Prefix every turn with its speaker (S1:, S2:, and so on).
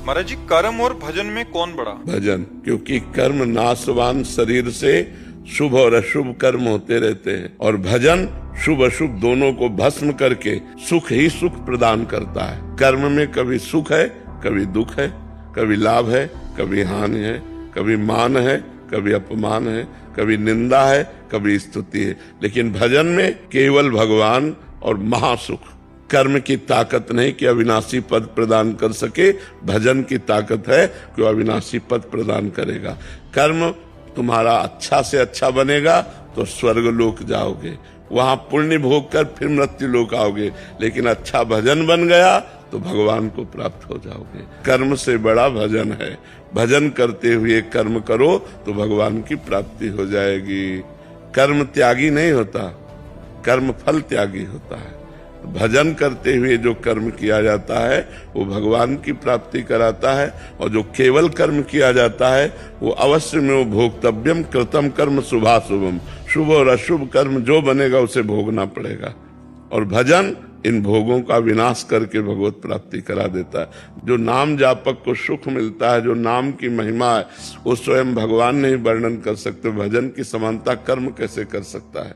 S1: महाराज जी, कर्म और भजन में कौन बड़ा?
S2: भजन, क्योंकि कर्म नाशवान शरीर से शुभ और अशुभ कर्म होते रहते हैं, और भजन शुभ अशुभ दोनों को भस्म करके सुख ही सुख प्रदान करता है। कर्म में कभी सुख है, कभी दुख है, कभी लाभ है, कभी हानि है, कभी मान है, कभी अपमान है, कभी निंदा है, कभी स्तुति है। लेकिन भजन में केवल भगवान और महासुख। कर्म की ताकत नहीं कि अविनाशी पद प्रदान कर सके, भजन की ताकत है कि अविनाशी पद प्रदान करेगा। कर्म तुम्हारा अच्छा से अच्छा बनेगा तो स्वर्ग लोक जाओगे, वहां पुण्य भोग कर फिर मृत्यु लोक आओगे। लेकिन अच्छा भजन बन गया तो भगवान को प्राप्त हो जाओगे। कर्म से बड़ा भजन है। भजन करते हुए कर्म करो तो भगवान की प्राप्ति हो जाएगी। कर्म त्यागी नहीं होता, कर्म फल त्यागी होता है। भजन करते हुए जो कर्म किया जाता है वो भगवान की प्राप्ति कराता है, और जो केवल कर्म किया जाता है वो अवश्य में वो भोक्तव्यम कृतम कर्म शुभाशुभम, शुभ और अशुभ कर्म जो बनेगा उसे भोगना पड़ेगा। और भजन इन भोगों का विनाश करके भगवत प्राप्ति करा देता है। जो नाम जापक को सुख मिलता है, जो नाम की महिमा है, वो स्वयं भगवान नहीं वर्णन कर सकते। भजन की समानता कर्म कैसे कर सकता है?